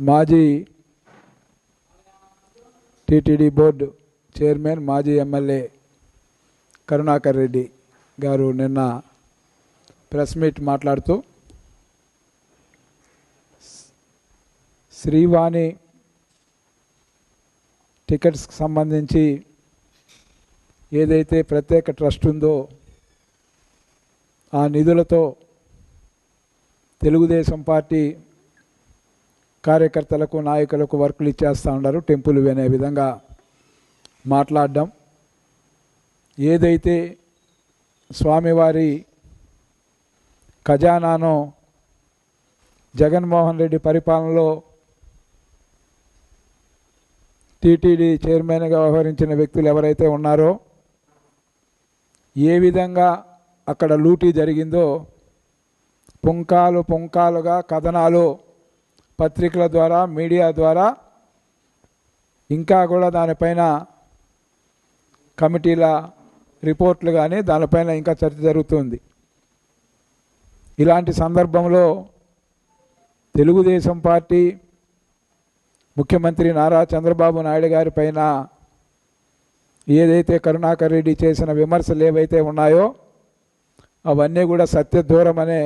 మాజీ TTD board chairman మాజీ MLA Karunakar Reddy గారు నిన్న ప్రెస్ మీట్ మాట్లాడుతూ శ్రీవాణి టికెట్స్కి సంబంధించి ఏదైతే ప్రత్యేక ట్రస్ట్ ఉందో ఆ నిధులతో తెలుగుదేశం పార్టీ కార్యకర్తలకు నాయకులకు వర్కులు ఇచ్చేస్తూ ఉన్నారు, టెంపుల్ అనే విధంగా మాట్లాడడం. ఏదైతే స్వామివారి ఖజానాను జగన్మోహన్ రెడ్డి పరిపాలనలో టీటీడీ చైర్మన్గా వ్యవహరించిన వ్యక్తులు ఎవరైతే ఉన్నారో ఏ విధంగా అక్కడ లూటీ జరిగిందో పుంకాలుగా కథనాలు పత్రికల ద్వారా మీడియా ద్వారా ఇంకా కూడా దానిపైన కమిటీల రిపోర్ట్లు కానీ దానిపైన ఇంకా చర్చ జరుగుతుంది. ఇలాంటి సందర్భంలో తెలుగుదేశం పార్టీ ముఖ్యమంత్రి నారా చంద్రబాబు నాయుడు గారి పైన ఏదైతే కరుణాకర్ రెడ్డి చేసిన విమర్శలు ఏవైతే ఉన్నాయో అవన్నీ కూడా సత్యదూరమనే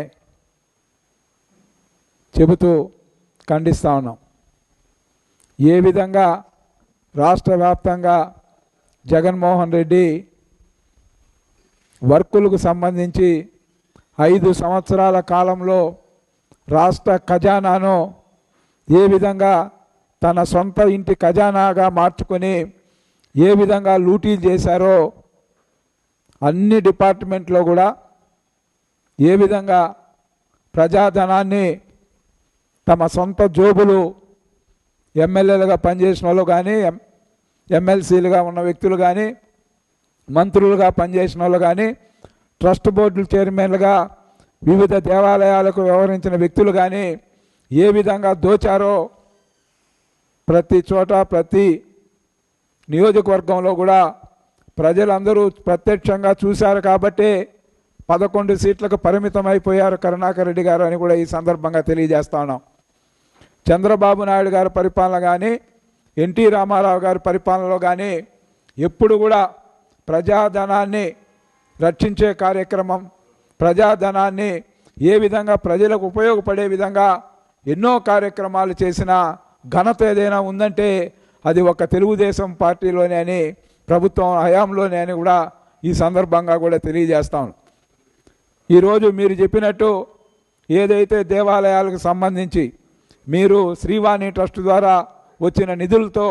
చెబుతూ ఖండిస్తూ ఉన్నాం. ఏ విధంగా రాష్ట్ర వ్యాప్తంగా జగన్మోహన్ రెడ్డి వర్కులకు సంబంధించి 5 సంవత్సరాల కాలంలో రాష్ట్ర ఖజానాను ఏ విధంగా తన సొంత ఇంటి ఖజానాగా మార్చుకొని ఏ విధంగా లూటీలు చేశారో అన్ని డిపార్ట్మెంట్లో కూడా ఏ విధంగా ప్రజాధనాన్ని తమ సొంత జోబులు ఎమ్మెల్యేలుగా పనిచేసిన వాళ్ళు కానీ ఎమ్మెల్సీలుగా ఉన్న వ్యక్తులు కానీ మంత్రులుగా పనిచేసిన వాళ్ళు కానీ ట్రస్ట్ బోర్డుల చైర్మన్లుగా వివిధ దేవాలయాలకు వ్యవహరించిన వ్యక్తులు కానీ ఏ విధంగా దోచారో ప్రతి చోట ప్రతి నియోజకవర్గంలో కూడా ప్రజలందరూ ప్రత్యక్షంగా చూశారు కాబట్టి 11 సీట్లకు పరిమితం అయిపోయారు కరుణాకర్ రెడ్డి గారు అని కూడా ఈ సందర్భంగా తెలియజేస్తా ఉన్నాం. చంద్రబాబు నాయుడు గారి పరిపాలన కానీ ఎన్టీ రామారావు గారి పరిపాలనలో కానీ ఎప్పుడు కూడా ప్రజాధనాన్ని రక్షించే కార్యక్రమం, ప్రజాధనాన్ని ఏ విధంగా ప్రజలకు ఉపయోగపడే విధంగా ఎన్నో కార్యక్రమాలు చేసిన ఘనత ఏదైనా ఉందంటే అది ఒక తెలుగుదేశం పార్టీలోనే అని, ప్రభుత్వం హయాంలోనే అని కూడా ఈ సందర్భంగా కూడా తెలియజేస్తాం. ఈరోజు మీరు చెప్పినట్టు ఏదైతే దేవాలయాలకు సంబంధించి మీరు శ్రీవాణి ట్రస్ట్ ద్వారా వచ్చిన నిధులతో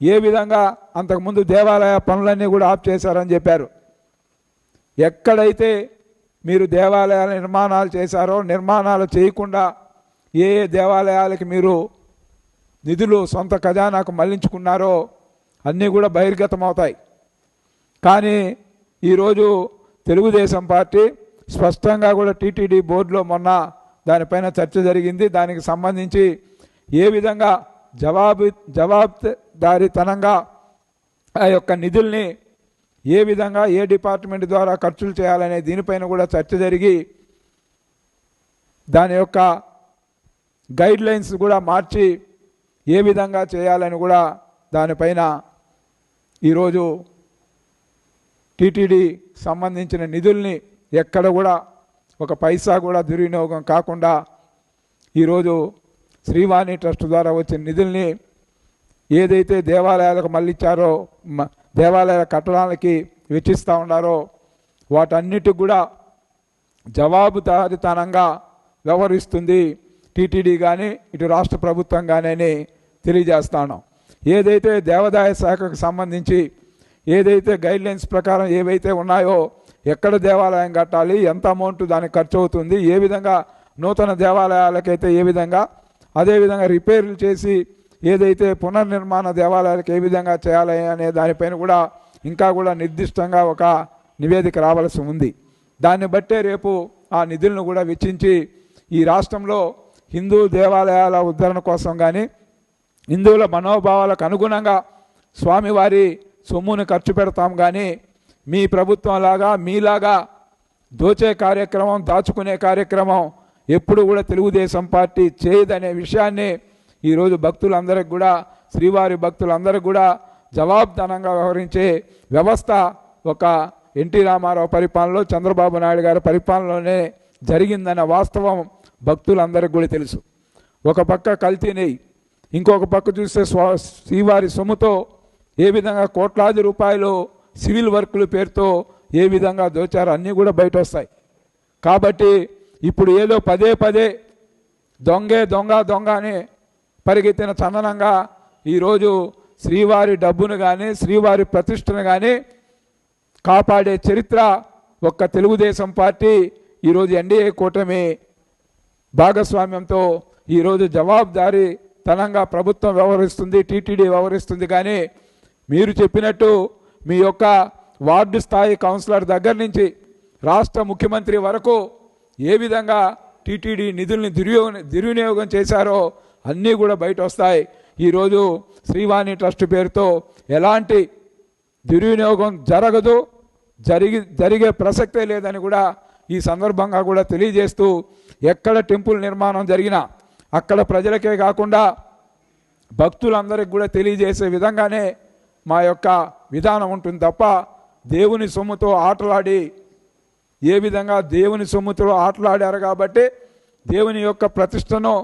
ఏ విధంగా అంతకుముందు దేవాలయ పనులన్నీ కూడా ఆఫ్ చేశారని చెప్పారు. ఎక్కడైతే మీరు దేవాలయాల నిర్మాణాలు చేశారో నిర్మాణాలు చేయకుండా ఏ దేవాలయాలకి మీరు నిధులు సొంత ఖజానాకు మళ్లించుకున్నారో అన్నీ కూడా బహిర్గతమవుతాయి. కానీ ఈరోజు తెలుగుదేశం పార్టీ స్పష్టంగా కూడా టీటీడీ బోర్డులో మొన్న దానిపైన చర్చ జరిగింది. దానికి సంబంధించి ఏ విధంగా జవాబుదారీతనంగా ఆ యొక్క నిధుల్ని ఏ విధంగా ఏ డిపార్ట్మెంట్ ద్వారా ఖర్చులు చేయాలనే దీనిపైన కూడా చర్చ జరిగి దాని యొక్క గైడ్ లైన్స్ కూడా మార్చి ఏ విధంగా చేయాలని కూడా దానిపైన ఈరోజు టీటీడీ సంబంధించిన నిధుల్ని ఎక్కడ కూడా ఒక పైసా కూడా దుర్వినియోగం కాకుండా ఈరోజు శ్రీవాణి ట్రస్ట్ ద్వారా వచ్చిన నిధుల్ని ఏదైతే దేవాలయాలకు మళ్ళించారో దేవాలయాల కట్టడాలకి వెచ్చిస్తూ ఉన్నారో వాటన్నిటికి కూడా జవాబుదారీతనంగా వ్యవహరిస్తుంది టీటీడీ కానీ ఇటు రాష్ట్ర ప్రభుత్వం కానీ అని తెలియజేస్తాను. ఏదైతే దేవాదాయ శాఖకు సంబంధించి ఏదైతే గైడ్లైన్స్ ప్రకారం ఏవైతే ఉన్నాయో ఎక్కడ దేవాలయం కట్టాలి, ఎంత అమౌంట్ దానికి ఖర్చు అవుతుంది, ఏ విధంగా నూతన దేవాలయాలకైతే ఏ విధంగా, అదేవిధంగా రిపేర్లు చేసి ఏదైతే పునర్నిర్మాణ దేవాలయాలకు ఏ విధంగా చేయాలి అనే దానిపైన కూడా ఇంకా కూడా నిర్దిష్టంగా ఒక నివేదిక రావాల్సి ఉంది. దాన్ని బట్టే రేపు ఆ నిధులను కూడా వెచ్చించి ఈ రాష్ట్రంలో హిందూ దేవాలయాల ఉద్ధరణ కోసం కానీ హిందువుల మనోభావాలకు అనుగుణంగా స్వామివారి సొమ్ముని ఖర్చు పెడతాం. కానీ మీ ప్రభుత్వం లాగా మీలాగా దోచే కార్యక్రమం, దాచుకునే కార్యక్రమం ఎప్పుడు కూడా తెలుగుదేశం పార్టీ చేయదనే విషయాన్ని ఈరోజు భక్తులందరికీ కూడా శ్రీవారి భక్తులందరికీ కూడా జవాబుదానంగా వ్యవహరించే వ్యవస్థ ఒక ఎన్టీ రామారావు పరిపాలనలో, చంద్రబాబు నాయుడు గారి పరిపాలనలోనే జరిగిందన్న వాస్తవం భక్తులందరికీ కూడా తెలుసు. ఒక పక్క కల్తీ నెయ్యి, ఇంకొక పక్క చూస్తే శ్రీవారి సొమ్ముతో ఏ విధంగా కోట్లాది రూపాయలు సివిల్ వర్కుల పేరుతో ఏ విధంగా దోచారో అన్నీ కూడా బయట వస్తాయి. కాబట్టి ఇప్పుడు ఏదో పదే పదే దొంగ అని పరిగెత్తిన చందనంగా ఈరోజు శ్రీవారి డబ్బును కానీ శ్రీవారి ప్రతిష్టను కానీ కాపాడే చరిత్ర ఒక్క తెలుగుదేశం పార్టీ ఈరోజు ఎన్డీఏ కూటమి భాగస్వామ్యంతో ఈరోజు జవాబుదారీతనంగా ప్రభుత్వం వ్యవహరిస్తుంది, టీటీడీ వ్యవహరిస్తుంది. కానీ మీరు చెప్పినట్టు మీ యొక్క వార్డు స్థాయి కౌన్సిలర్ దగ్గర నుంచి రాష్ట్ర ముఖ్యమంత్రి వరకు ఏ విధంగా టీటీడీ నిధుల్ని దుర్వినియోగం చేశారో అన్నీ కూడా బయట వస్తాయి. ఈరోజు శ్రీవాణి ట్రస్ట్ పేరుతో ఎలాంటి దుర్వినియోగం జరిగే ప్రసక్తే లేదని కూడా ఈ సందర్భంగా కూడా తెలియజేస్తూ, ఎక్కడ టెంపుల్ నిర్మాణం జరిగినా అక్కడ ప్రజలకే కాకుండా భక్తులందరికీ కూడా తెలియజేసే విధంగానే మా యొక్క విధానం ఉంటుంది తప్ప దేవుని సొమ్ముతో ఆటలాడి ఏ విధంగా దేవుని సొమ్ముతో ఆటలాడారు కాబట్టి దేవుని యొక్క ప్రతిష్టను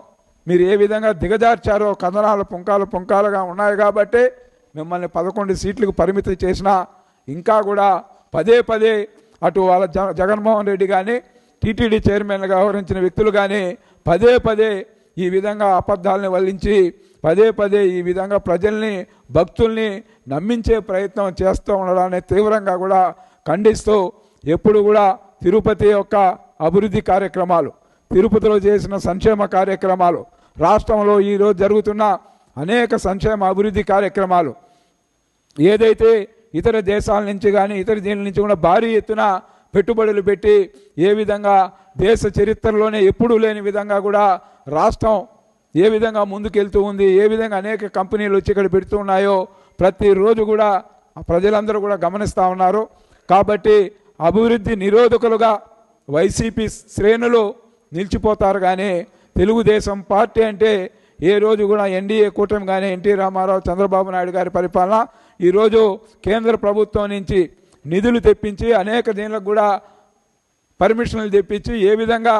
మీరు ఏ విధంగా దిగజార్చారో కథనాలు పుంకాలుగా ఉన్నాయి కాబట్టి మిమ్మల్ని 11 సీట్లకు పరిమితం చేసినా ఇంకా కూడా పదే అటు వాళ్ళ జగన్మోహన్ రెడ్డి కానీ టీటీడీ చైర్మన్గా వ్యవహరించిన వ్యక్తులు కానీ పదే ఈ విధంగా అబద్ధాలని వల్లించి పదే ఈ విధంగా ప్రజల్ని భక్తుల్ని నమ్మించే ప్రయత్నం చేస్తూ ఉండడాన్ని తీవ్రంగా కూడా ఖండిస్తూ, ఎప్పుడు కూడా తిరుపతి యొక్క అభివృద్ధి కార్యక్రమాలు, తిరుపతిలో చేసిన సంక్షేమ కార్యక్రమాలు, రాష్ట్రంలో ఈరోజు జరుగుతున్న అనేక సంక్షేమ అభివృద్ధి కార్యక్రమాలు ఏదైతే ఇతర దేశాల నుంచి కానీ ఇతర దీని నుంచి కూడా భారీ ఎత్తున పెట్టుబడులు పెట్టి ఏ విధంగా దేశ చరిత్రలోనే ఎప్పుడూ లేని విధంగా కూడా రాష్ట్రం ఏ విధంగా ముందుకెళ్తూ ఉంది, ఏ విధంగా అనేక కంపెనీలు వచ్చి ఇక్కడ పెడుతూ ఉన్నాయో ప్రతిరోజు కూడా ప్రజలందరూ కూడా గమనిస్తూ ఉన్నారు. కాబట్టి అభివృద్ధి నిరోధకులుగా వైసీపీ శ్రేణులు నిలిచిపోతారు. కానీ తెలుగుదేశం పార్టీ అంటే ఏ రోజు కూడా ఎన్డీఏ కూటమి కానీ ఎన్టీ రామారావు, చంద్రబాబు నాయుడు గారి పరిపాలన ఈరోజు కేంద్ర ప్రభుత్వం నుంచి నిధులు తెప్పించి అనేక దీనికి కూడా పర్మిషన్లు తెప్పించి ఏ విధంగా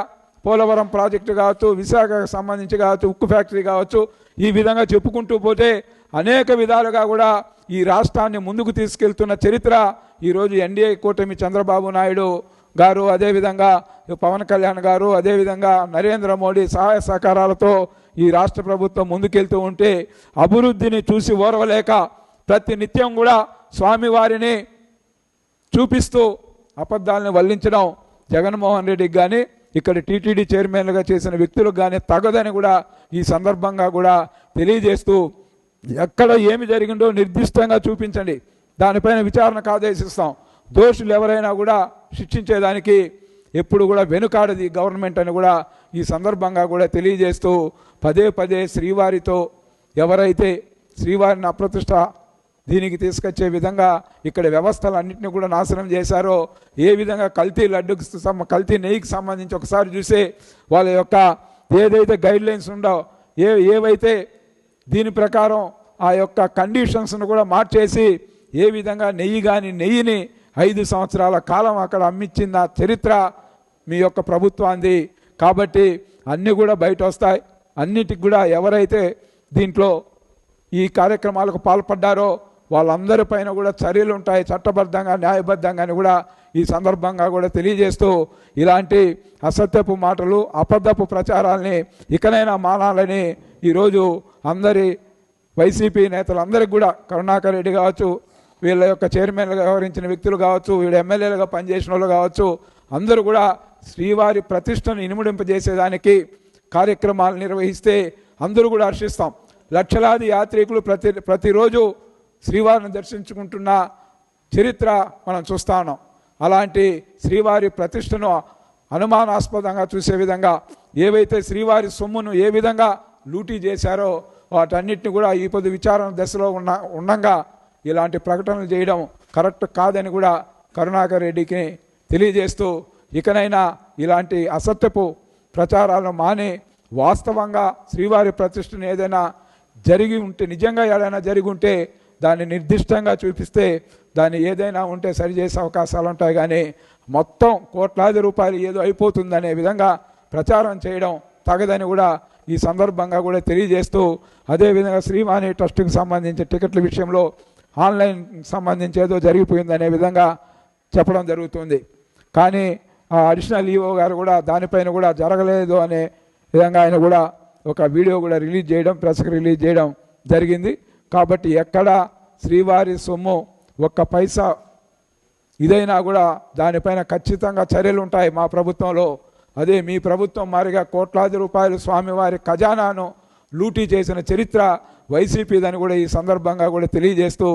పోలవరం ప్రాజెక్టు కావచ్చు, విశాఖకు సంబంధించి కావచ్చు, ఉక్కు ఫ్యాక్టరీ కావచ్చు, ఈ విధంగా చెప్పుకుంటూ పోతే అనేక విధాలుగా కూడా ఈ రాష్ట్రాన్ని ముందుకు తీసుకెళ్తున్న చరిత్ర ఈరోజు ఎన్డీఏ కూటమి చంద్రబాబు నాయుడు గారు, అదేవిధంగా పవన్ కళ్యాణ్ గారు, అదేవిధంగా నరేంద్ర మోడీ సహాయ సహకారాలతో ఈ రాష్ట్ర ప్రభుత్వం ముందుకెళ్తూ ఉంటే అభివృద్ధిని చూసి ఓర్వలేక ప్రతి నిత్యం కూడా స్వామివారిని చూపిస్తూ అబద్ధాలను వల్లించడం జగన్మోహన్ రెడ్డికి కానీ ఇక్కడ టీటీడీ చైర్మన్లుగా చేసిన వ్యక్తులకు కానీ తగదని కూడా ఈ సందర్భంగా కూడా తెలియజేస్తూ, ఎక్కడ ఏమి జరిగిందో నిర్దిష్టంగా చూపించండి, దానిపైన విచారణకు ఆదేశిస్తాం, దోషులు ఎవరైనా కూడా శిక్షించేదానికి ఎప్పుడు కూడా వెనుకాడది గవర్నమెంట్ అని కూడా ఈ సందర్భంగా కూడా తెలియజేస్తూ, పదే శ్రీవారితో ఎవరైతే శ్రీవారిని అప్రతిష్ట దీనికి తీసుకొచ్చే విధంగా ఇక్కడ వ్యవస్థలన్నింటినీ కూడా నాశనం చేశారో, ఏ విధంగా కల్తీ లడ్డుకు కల్తీ నెయ్యికి సంబంధించి ఒకసారి చూసే వాళ్ళ యొక్క ఏదైతే గైడ్లైన్స్ ఉండో ఏవైతే దీని ప్రకారం ఆ యొక్క కండిషన్స్ను కూడా మార్చేసి ఏ విధంగా నెయ్యిని 5 సంవత్సరాల కాలం అక్కడ అమ్మించిన చరిత్ర మీ యొక్క ప్రభుత్వాన్ని. కాబట్టి అన్నీ కూడా బయట వస్తాయి. అన్నిటికి కూడా ఎవరైతే దీంట్లో ఈ కార్యక్రమాలకు పాల్పడ్డారో వాళ్ళందరిపైన కూడా చర్యలు ఉంటాయి, చట్టబద్ధంగా న్యాయబద్ధంగా కూడా ఈ సందర్భంగా కూడా తెలియజేస్తూ, ఇలాంటి అసత్యపు మాటలు అబద్ధపు ప్రచారాలని ఇకనైనా మానాలని ఈరోజు అందరి వైసీపీ నేతలందరికీ కూడా కరుణాకర్ రెడ్డి కావచ్చు, వీళ్ళ యొక్క చైర్మన్లుగా వ్యవహరించిన వ్యక్తులు కావచ్చు, వీళ్ళ ఎమ్మెల్యేలుగా పనిచేసిన వాళ్ళు కావచ్చు, అందరూ కూడా శ్రీవారి ప్రతిష్టను ఇనుమడింపజేసేదానికి కార్యక్రమాలు నిర్వహిస్తే అందరూ కూడా హర్షిస్తాం. లక్షలాది యాత్రికులు ప్రతిరోజు శ్రీవారిని దర్శించుకుంటున్న చరిత్ర మనం చూస్తా ఉన్నాం. అలాంటి శ్రీవారి ప్రతిష్టను అనుమానాస్పదంగా చూసే విధంగా ఏవైతే శ్రీవారి సొమ్మును ఏ విధంగా లూటీ చేశారో వాటన్నిటిని కూడా ఈ పొద్దు విచారణ దశలో ఉండగా ఇలాంటి ప్రకటనలు చేయడం కరెక్ట్ కాదని కూడా కరుణాకర్ రెడ్డికి తెలియజేస్తూ, ఇకనైనా ఇలాంటి అసత్యపు ప్రచారాలను మాని వాస్తవంగా శ్రీవారి ప్రతిష్టను ఏదైనా జరిగి ఉంటే, నిజంగా ఏదైనా జరిగి ఉంటే దాన్ని నిర్దిష్టంగా చూపిస్తే దాన్ని ఏదైనా ఉంటే సరిచేసే అవకాశాలు ఉంటాయి. కానీ మొత్తం కోట్లాది రూపాయలు ఏదో అయిపోతుందనే విధంగా ప్రచారం చేయడం తగదని కూడా ఈ సందర్భంగా కూడా తెలియజేస్తూ, అదేవిధంగా శ్రీవాణి ట్రస్టుకు సంబంధించి టికెట్ల విషయంలో ఆన్లైన్ సంబంధించి ఏదో జరిగిపోయిందనే విధంగా చెప్పడం జరుగుతుంది. కానీ ఆ అడిషనల్ ఈఓ గారు కూడా దానిపైన కూడా జరగలేదు అనే విధంగా ఆయన కూడా ఒక వీడియో కూడా రిలీజ్ చేయడం, ప్రెస్కి రిలీజ్ చేయడం జరిగింది. కాబట్టి ఎక్కడ శ్రీవారి సొమ్ము ఒక్క పైసా ఇదైనా కూడా దానిపైన ఖచ్చితంగా చర్యలు ఉంటాయి మా ప్రభుత్వంలో. అదే మీ ప్రభుత్వం మారిగా కోట్లాది రూపాయలు స్వామివారి ఖజానాను లూటీ చేసిన చరిత్ర వైసీపీదని కూడా ఈ సందర్భంగా కూడా తెలియజేస్తూ